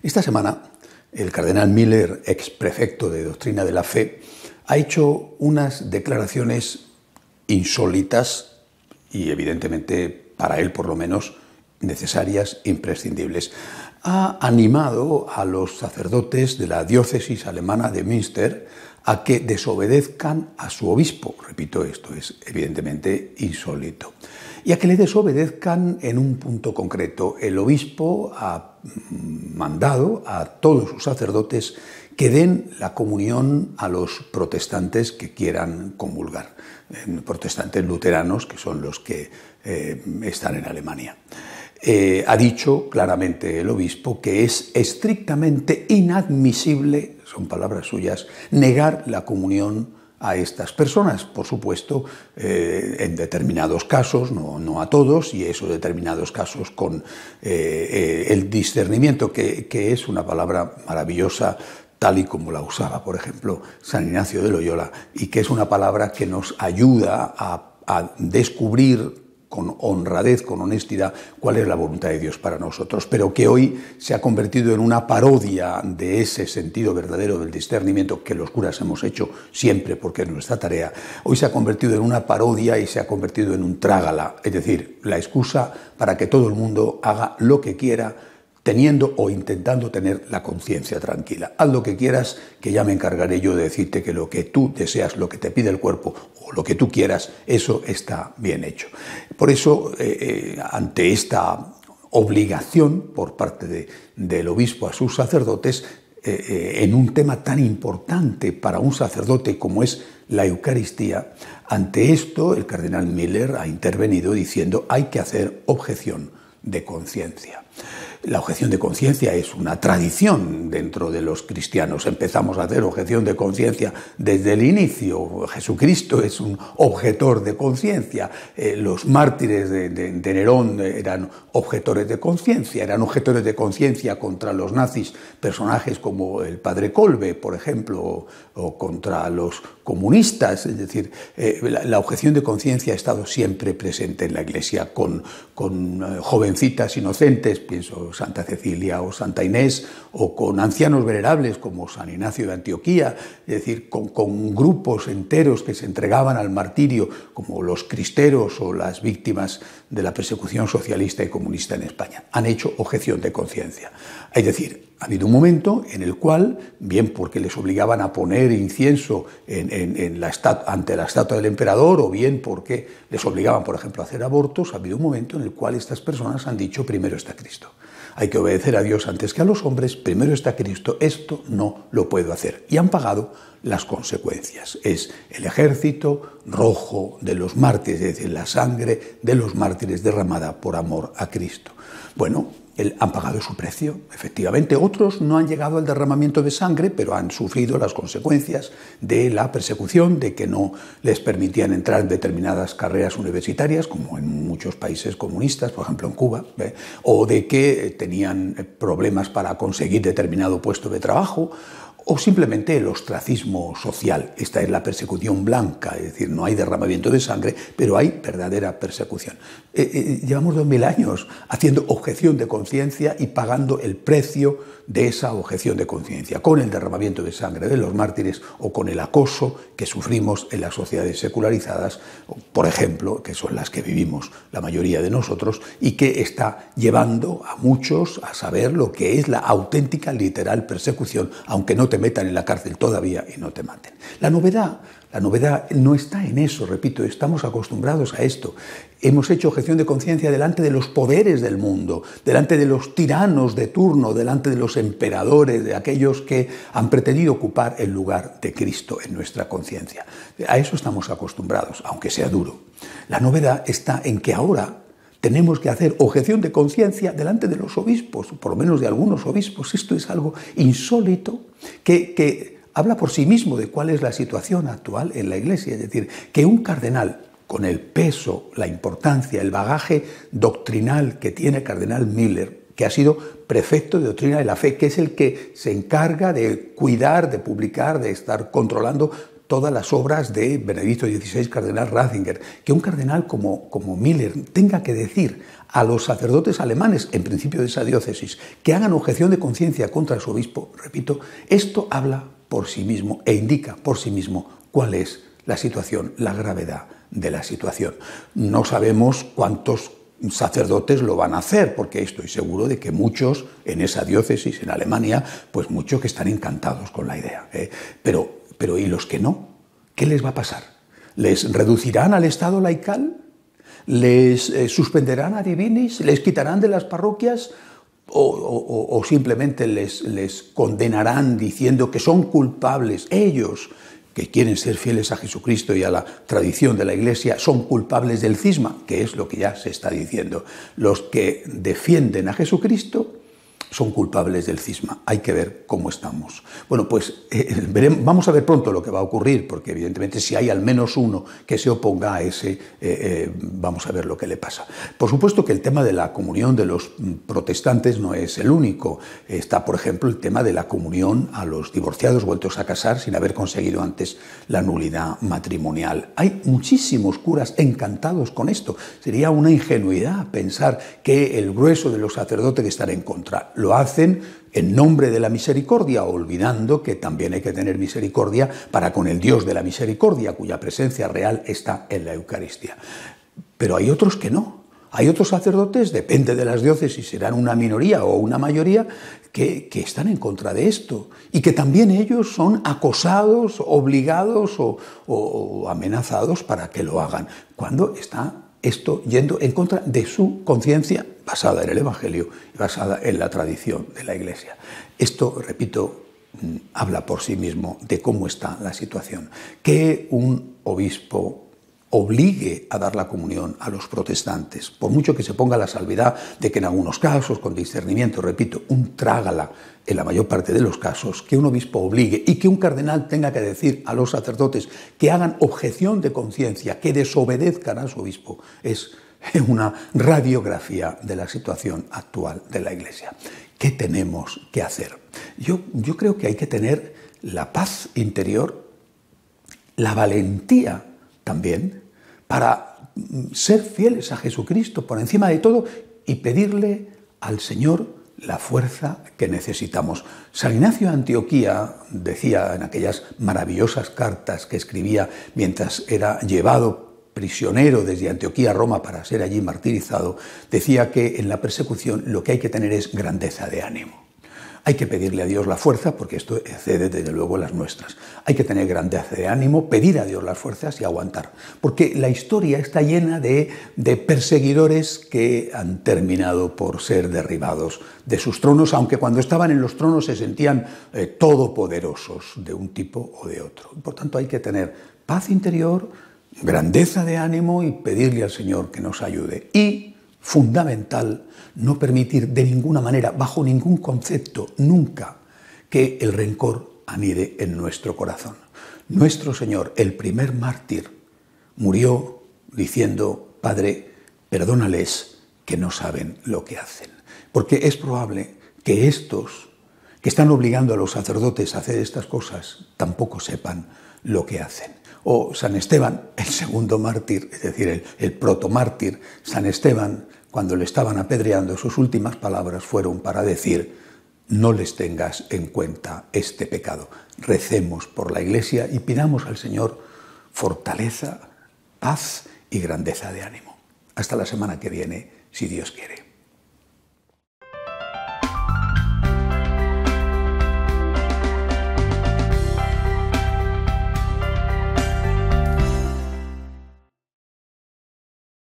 Esta semana, el cardenal Miller, ex prefecto de Doctrina de la Fe, ha hecho unas declaraciones insólitas y, evidentemente, para él por lo menos, necesarias, imprescindibles. Ha animado a los sacerdotes de la diócesis alemana de Münster a que desobedezcan a su obispo. Repito, esto es evidentemente insólito. Y a que le desobedezcan en un punto concreto. El obispo ha mandado a todos sus sacerdotes que den la comunión a los protestantes que quieran comulgar. Protestantes luteranos, que son los que están en Alemania. Ha dicho claramente el obispo que es estrictamente inadmisible, son palabras suyas, negar la comunión a estas personas. Por supuesto, en determinados casos, no a todos, y esos determinados casos con el discernimiento, que es una palabra maravillosa, tal y como la usaba, por ejemplo, San Ignacio de Loyola, y que es una palabra que nos ayuda a descubrir con honradez, con honestidad, cuál es la voluntad de Dios para nosotros, pero que hoy se ha convertido en una parodia de ese sentido verdadero del discernimiento que los curas hemos hecho siempre porque es nuestra tarea. Hoy se ha convertido en una parodia y se ha convertido en un trágala, es decir, la excusa para que todo el mundo haga lo que quiera, teniendo o intentando tener la conciencia tranquila. Haz lo que quieras, que ya me encargaré yo de decirte que lo que tú deseas, lo que te pide el cuerpo o lo que tú quieras, eso está bien hecho. Por eso, ante esta obligación por parte del obispo a sus sacerdotes, en un tema tan importante para un sacerdote como es la Eucaristía, ante esto el cardenal Miller ha intervenido diciendo hay que hacer objeción de conciencia. La objeción de conciencia es una tradición dentro de los cristianos. Empezamos a hacer objeción de conciencia desde el inicio. Jesucristo es un objetor de conciencia. Los mártires de Nerón eran objetores de conciencia. Eran objetores de conciencia contra los nazis, personajes como el padre Kolbe, por ejemplo, o contra los comunistas. Es decir, la objeción de conciencia ha estado siempre presente en la Iglesia con jovencitas inocentes, pienso Santa Cecilia o Santa Inés, o con ancianos venerables como San Ignacio de Antioquía, es decir, con grupos enteros que se entregaban al martirio, como los cristeros o las víctimas de la persecución socialista y comunista en España. Han hecho objeción de conciencia. Es decir, ha habido un momento en el cual, bien porque les obligaban a poner incienso ante la estatua del emperador, o bien porque les obligaban, por ejemplo, a hacer abortos, ha habido un momento en el cual estas personas han dicho, primero está Cristo. Hay que obedecer a Dios antes que a los hombres, primero está Cristo, esto no lo puedo hacer. Y han pagado las consecuencias. Es el ejército rojo de los mártires, es decir, la sangre de los mártires derramada por amor a Cristo. Bueno, han pagado su precio, efectivamente. Otros no han llegado al derramamiento de sangre, pero han sufrido las consecuencias de la persecución, de que no les permitían entrar en determinadas carreras universitarias, como en muchos países comunistas, por ejemplo en Cuba, o de que tenían problemas para conseguir determinado puesto de trabajo, o simplemente el ostracismo social. Esta es la persecución blanca, es decir, no hay derramamiento de sangre, pero hay verdadera persecución. Llevamos 2000 años haciendo objeción de conciencia y pagando el precio de esa objeción de conciencia, con el derramamiento de sangre de los mártires o con el acoso que sufrimos en las sociedades secularizadas, por ejemplo, que son las que vivimos la mayoría de nosotros, y que está llevando a muchos a saber lo que es la auténtica, literal persecución, aunque no te metan en la cárcel todavía y no te maten. La novedad no está en eso, repito, estamos acostumbrados a esto. Hemos hecho objeción de conciencia delante de los poderes del mundo, delante de los tiranos de turno, delante de los emperadores, de aquellos que han pretendido ocupar el lugar de Cristo en nuestra conciencia. A eso estamos acostumbrados, aunque sea duro. La novedad está en que ahora tenemos que hacer objeción de conciencia delante de los obispos, por lo menos de algunos obispos. Esto es algo insólito que habla por sí mismo de cuál es la situación actual en la Iglesia. Es decir, que un cardenal, con el peso, la importancia, el bagaje doctrinal que tiene el cardenal Miller, que ha sido prefecto de Doctrina de la Fe, que es el que se encarga de cuidar, de publicar, de estar controlando todas las obras de Benedicto XVI, cardenal Ratzinger. Que un cardenal como Miller tenga que decir a los sacerdotes alemanes, en principio de esa diócesis, que hagan objeción de conciencia contra su obispo, repito, esto habla por sí mismo e indica por sí mismo cuál es la situación, la gravedad de la situación. No sabemos cuántos sacerdotes lo van a hacer, porque estoy seguro de que muchos en esa diócesis, en Alemania, pues muchos que están encantados con la idea. Pero ¿y los que no? ¿Qué les va a pasar? ¿Les reducirán al estado laical? ¿Les suspenderán a divinis? ¿Les quitarán de las parroquias? ¿O simplemente les condenarán diciendo que son culpables ellos, que quieren ser fieles a Jesucristo y a la tradición de la Iglesia, son culpables del cisma, que es lo que ya se está diciendo? Los que defienden a Jesucristo son culpables del cisma. Hay que ver cómo estamos. Bueno, pues vamos a ver pronto lo que va a ocurrir, porque evidentemente si hay al menos uno que se oponga a ese, vamos a ver lo que le pasa. Por supuesto que el tema de la comunión de los protestantes no es el único. Está, por ejemplo, el tema de la comunión a los divorciados vueltos a casar sin haber conseguido antes la nulidad matrimonial. Hay muchísimos curas encantados con esto. Sería una ingenuidad pensar que el grueso de los sacerdotes están en contra. Lo hacen en nombre de la misericordia, olvidando que también hay que tener misericordia para con el Dios de la misericordia, cuya presencia real está en la Eucaristía. Pero hay otros que no. Hay otros sacerdotes, depende de las diócesis, serán una minoría o una mayoría, que están en contra de esto y que también ellos son acosados, obligados o amenazados para que lo hagan, cuando está esto yendo en contra de su conciencia basada en el Evangelio y basada en la tradición de la Iglesia. Esto, repito, habla por sí mismo de cómo está la situación. Que un obispo obligue a dar la comunión a los protestantes, por mucho que se ponga la salvedad de que en algunos casos, con discernimiento, repito, un trágala en la mayor parte de los casos, que un obispo obligue y que un cardenal tenga que decir a los sacerdotes que hagan objeción de conciencia, que desobedezcan a su obispo, es una radiografía de la situación actual de la Iglesia. ¿Qué tenemos que hacer? Yo creo que hay que tener la paz interior, la valentía también, para ser fieles a Jesucristo por encima de todo y pedirle al Señor la fuerza que necesitamos. San Ignacio de Antioquía decía en aquellas maravillosas cartas que escribía mientras era llevado prisionero desde Antioquía a Roma para ser allí martirizado, decía que en la persecución lo que hay que tener es grandeza de ánimo. Hay que pedirle a Dios la fuerza, porque esto excede desde luego las nuestras. Hay que tener grandeza de ánimo, pedir a Dios las fuerzas y aguantar. Porque la historia está llena de perseguidores que han terminado por ser derribados de sus tronos, aunque cuando estaban en los tronos se sentían todopoderosos de un tipo o de otro. Por tanto, hay que tener paz interior, grandeza de ánimo y pedirle al Señor que nos ayude. Y, fundamental, no permitir de ninguna manera, bajo ningún concepto, nunca, que el rencor anide en nuestro corazón. Nuestro Señor, el primer mártir, murió diciendo: Padre, perdónales, que no saben lo que hacen. Porque es probable que estos que están obligando a los sacerdotes a hacer estas cosas tampoco sepan lo que hacen. O San Esteban, el segundo mártir, es decir, el protomártir, San Esteban, cuando le estaban apedreando, sus últimas palabras fueron para decir: no les tengas en cuenta este pecado. Recemos por la Iglesia y pidamos al Señor fortaleza, paz y grandeza de ánimo. Hasta la semana que viene, si Dios quiere.